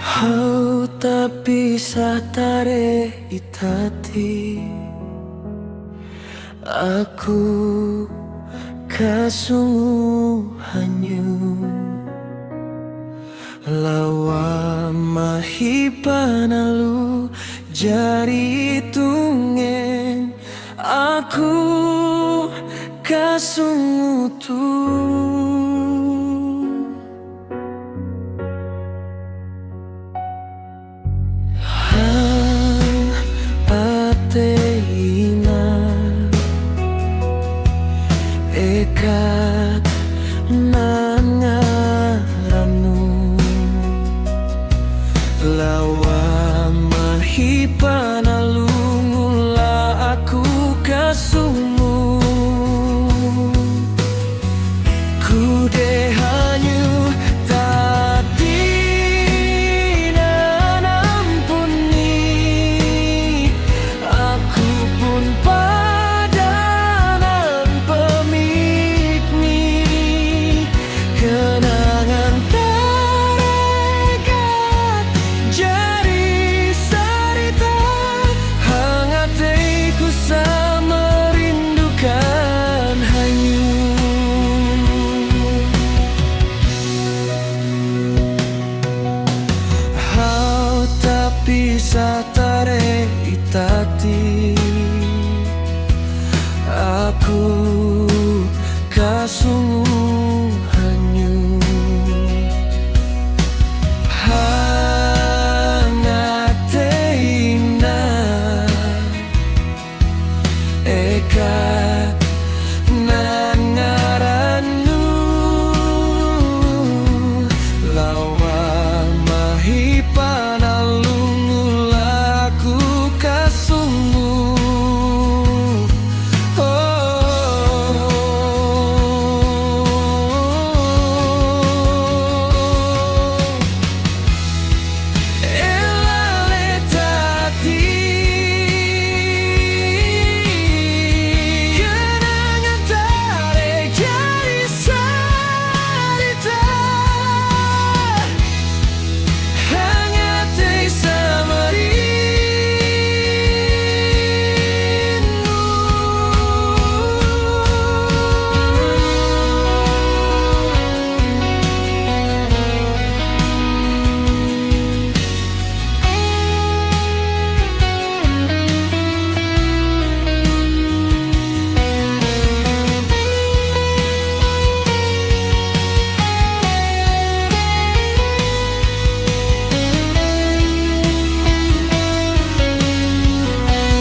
Kau tak bisa tarik itati aku kasungguh hanyu lawa mahipanalu jari tungen aku kasungguh tu Ateina ekat nan ngaranu lawa mahipanalu ngula aku kasumu kude hanyu tadi nan ampuni aku pun padanan pemikni kenangan terekat jari sarita hangat ku sama rindukan hanyu Hau tak bisa tarik itati aku kasungguh hanyu hangat teina ekat nan ngaranu lawa mahipanalu ngulaku kasungguh Elale tati kenangan tarik jari sarita hangat sama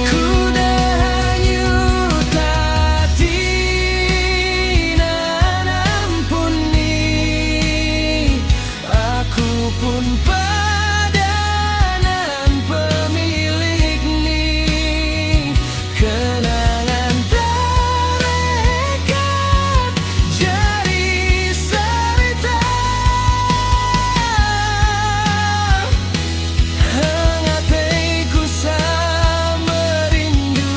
Kuda hanyu tadi nan ampuni aku pun padanan pemilik ni kenangan terekat jari sarita hangat ku sama rindu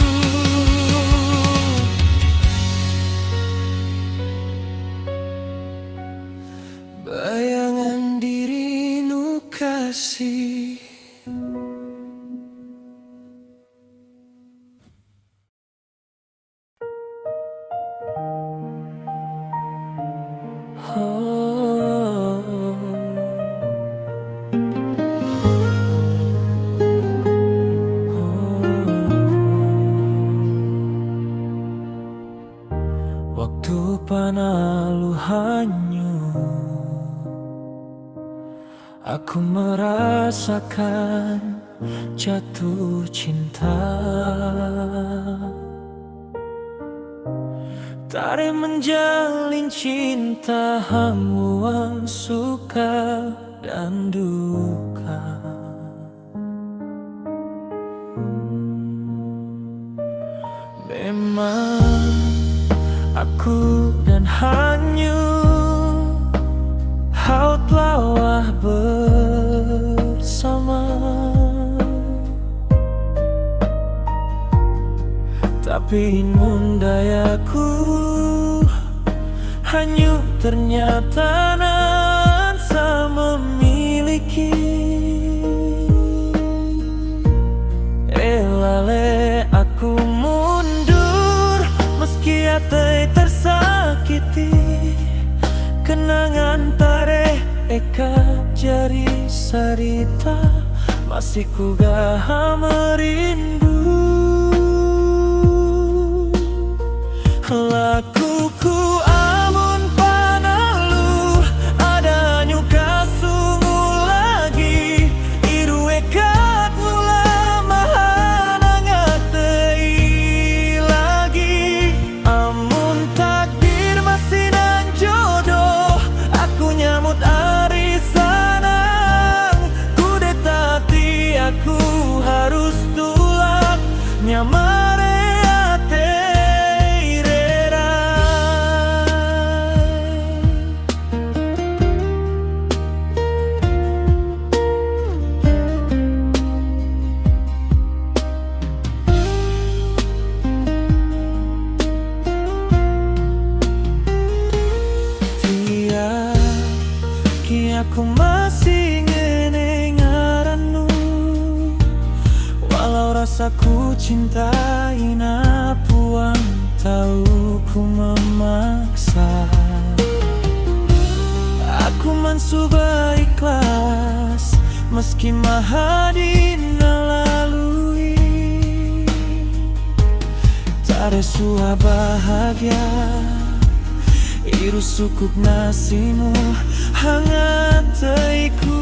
bayangan diri nu kasih Waktu panalu hanyu aku merasakan jatuh cinta Tari menjalin cinta hamuan suka dan duka Memang aku dan hanyu haut lawah bersama Tapi mundayaku hanyu ternyata nan sama memiliki sarita, masih ku gaha merindu. Lakuku amun panalu, ada nyuka sungu lagi, irue kat mula mahanangat tei lagi. Amun takdir masih nan jodoh, aku nyamut ari sanang. Kudetati aku harus tulak nyamare ate. Aku masih ngene ngarannu, walau rasaku cintai napuang, tahu ku memaksa. Aku mencoba ikhlas meski mahadina lalui, tak resua bahagia iru sukup nasimu hangat teiku.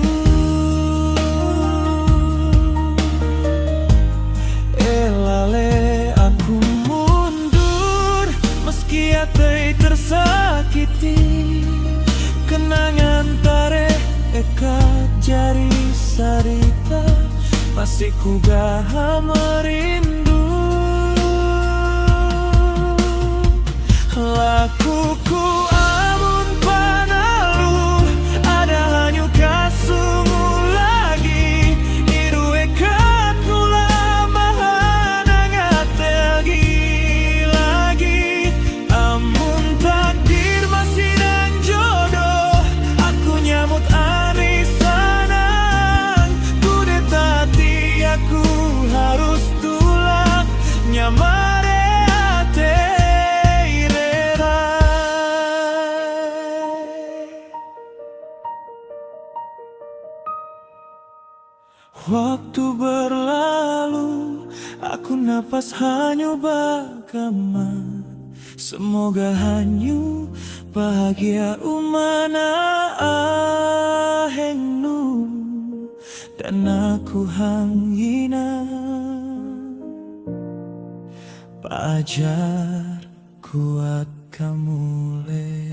Elale aku mundur meski hati tersakiti, kenangan tarik ekat jari sarita, masih ku gaha merindu. Lakuku amun panalu, ada nyuka sungu lagi, irue kat mula mahanangat lagi. Amun takdir masih dan jodoh, aku nyamut ari sanang. Kudetati aku harus tulak nyamare ate. Waktu berlalu, aku napas hanyu bagama. Semoga hanyu bahagia umana ahengnu, dan aku hanggina pajar kuat kamu le.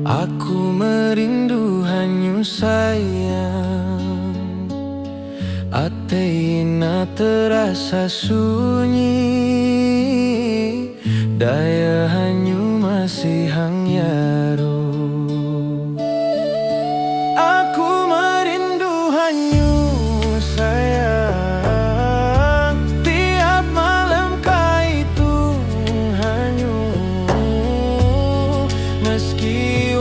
Aku merindu hanyu sayang, ateina terasa sunyi, daya hanyu masih hangyaro. Aku merindu hanyu sayang, tiap malam kaitung hanyu, meski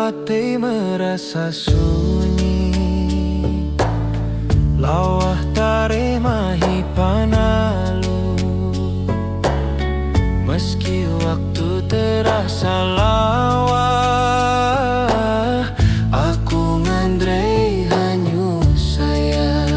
ate merasa sunyi, lawah tare mahi panalu, meski waktu terasa lawah, aku ngandrei hanyu sayang.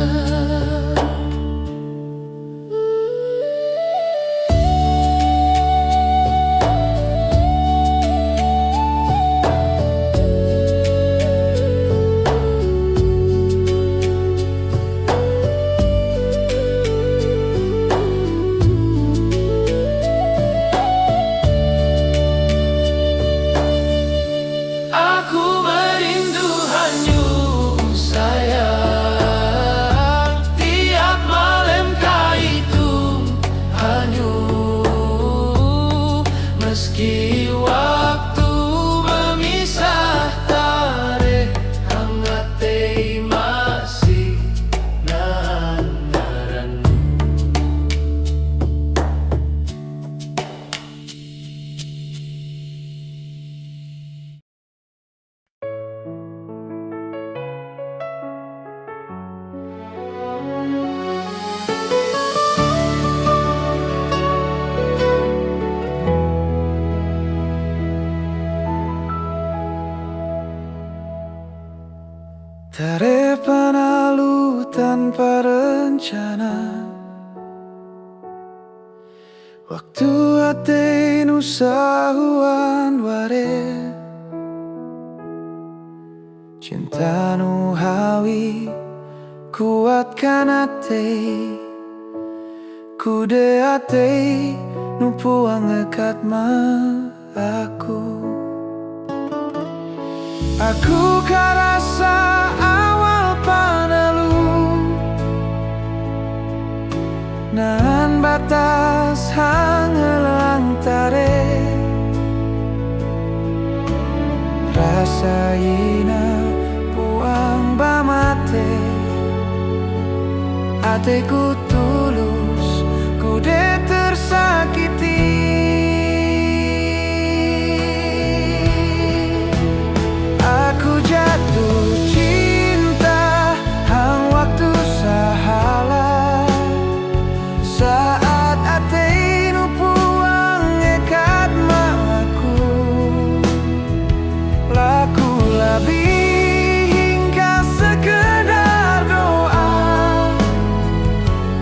Waktu ate nu sahuan ware, cinta nu hawi kuatkan ate, kude ate nu puang ngekat ma aku karasa awal panalu nan batas hangelang tare rasa ina puang bamate ateku tulus kude tersakiti. Aku jatuh cinta hang waktu sahala saat ate nu puang ngekat ma aku laku lebih hingga sekedar doa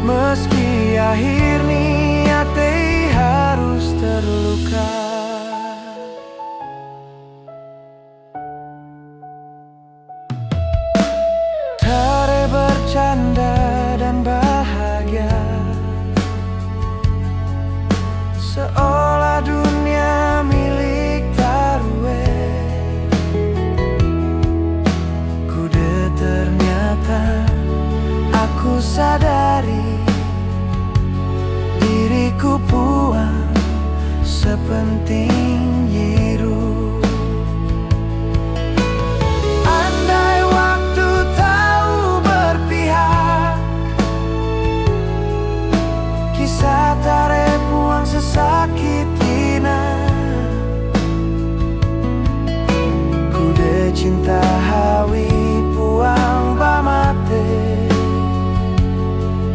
meski akhir ni ate harus terluka. Tare bercanda dan bahagia seolah dunia milik tarue. Kude ternyata aku sadari diriku puang sepenting yiru. Andai waktu tahu berpihak, kisah tare puang sesakit ina. Kude cinta hawi puang bamate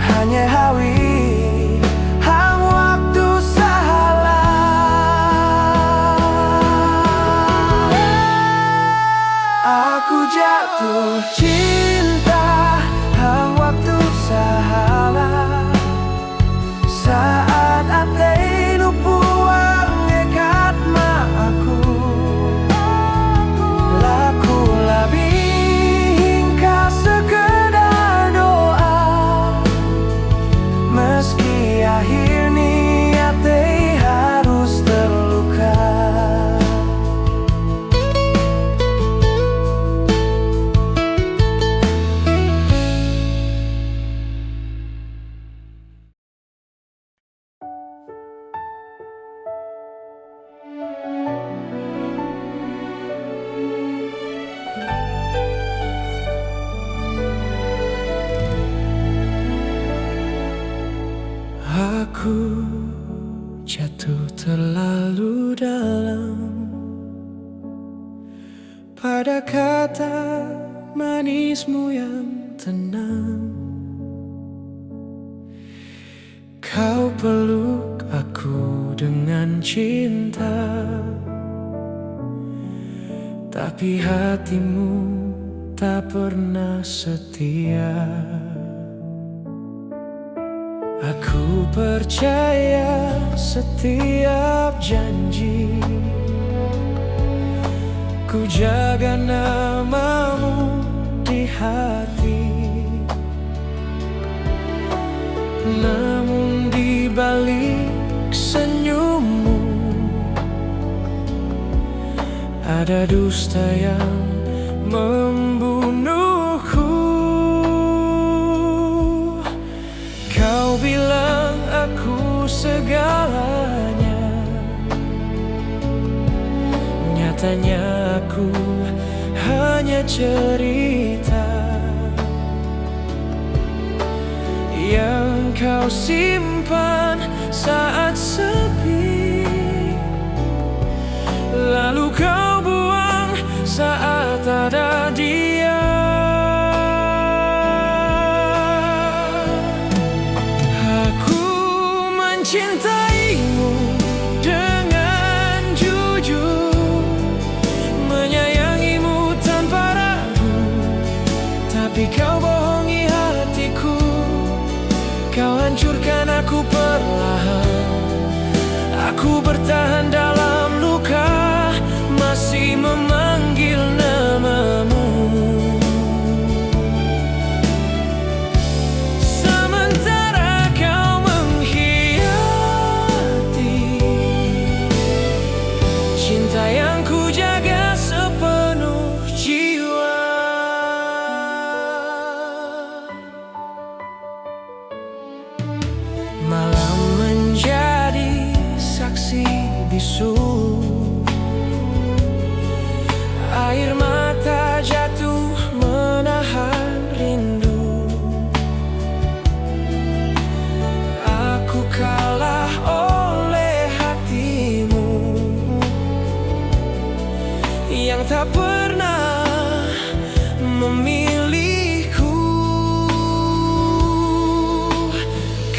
hanya hawi hang waktu sahala. Aku jatuh cinta hang waktu sahala saat ate nu puang ngekat ma aku laku lebih hingga sekedar doa meski akhir ni ate harus terluka. Aku jatuh terlalu dalam pada kata manismu yang tenang. Kau peluk aku dengan cinta, tapi hatimu tak pernah setia. Aku percaya setiap janji, ku jaga namamu di hati. Namun di balik senyummu ada dusta yang membunuhku. Kau bilang aku segalanya, nyatanya aku hanya cerita yang kau simpan saat sepi, lalu kau buang saat ada dia. Aku mencintaimu dengan jujur, menyayangimu tanpa ragu, tapi kau bohongi hatiku. Kau hancurkan aku perlahan. bertahan dalam luka, masih memanggil namamu. Sementara kau mengkhianati cinta yang ku jaga sepenuh jiwa. Malam menjadi saksi bisu, air mata jatuh menahan rindu. Aku kalah oleh hatimu yang tak pernah memilihku.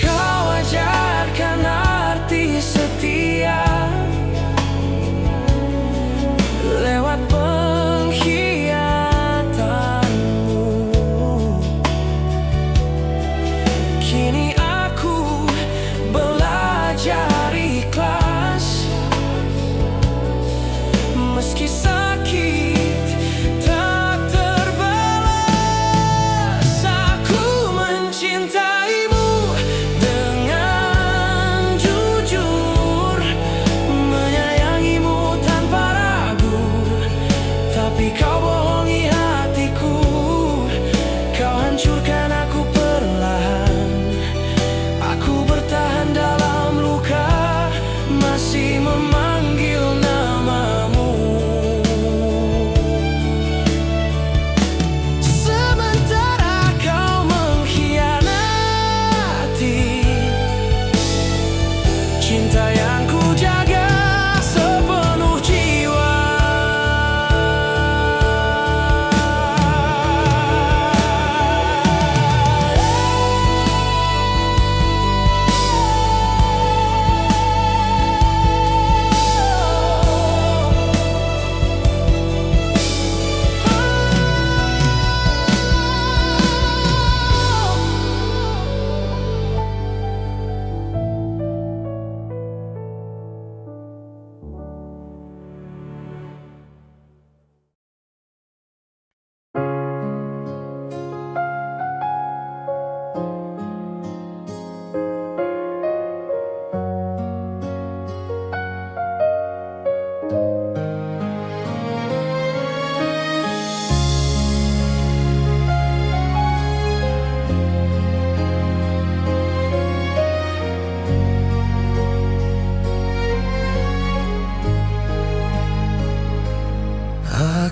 Kau ajarkan arti setia lewat pengkhianatanmu. Kini aku belajar ikhlas, meski sakit tak terbalas. Aku mencintaimu dengan jujur, menyayangimu tanpa ragu, tapi kau bohongi hatiku. Kau hancurkan aku perlahan. Aku bertahan dalam luka, masih memanggil namamu. Sementara kau mengkhianati cinta yang ku jaga sepenuh jiwa.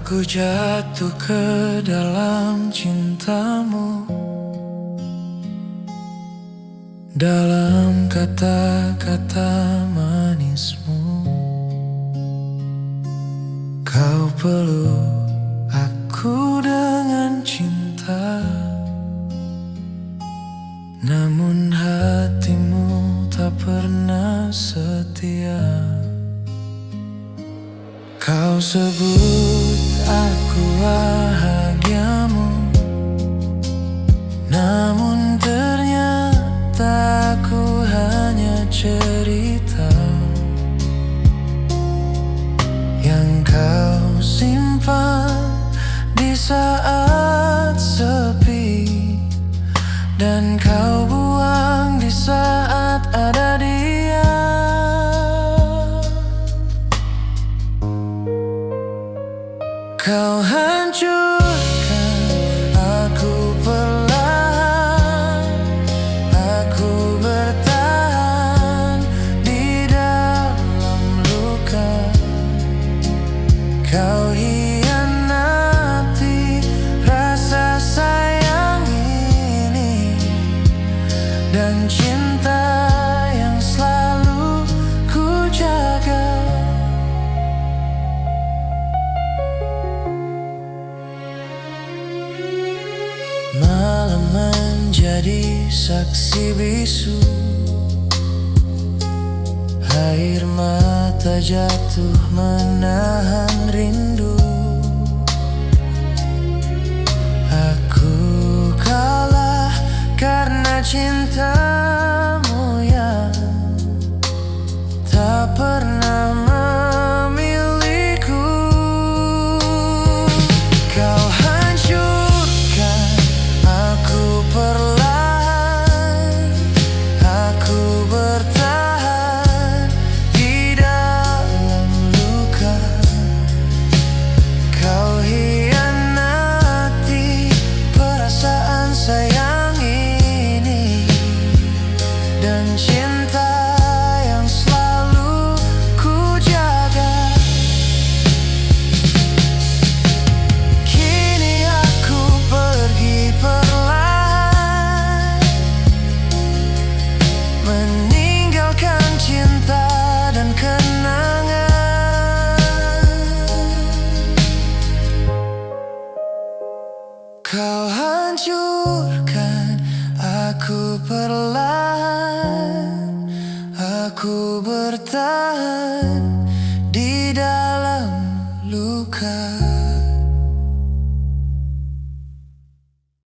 Aku jatuh ke dalam cintamu, dalam kata-kata manismu. Kau peluk aku dengan cinta, namun hatimu tak pernah setia. Kau sebut aku bahagiamu, namun ternyata aku hanya cerita yang kau simpan di saat sepi, dan kau buang di saat ada dia. Kau hancurkan aku perlahan. Aku bertahan di dalam luka. Kau hianati rasa sayang ini dan cinta yang selalu ku jaga. Malam menjadi saksi bisu, air mata jatuh menahan rindu. Aku kalah karena cintamu yang tak pernah Kau hancurkan aku perlahan. Aku bertahan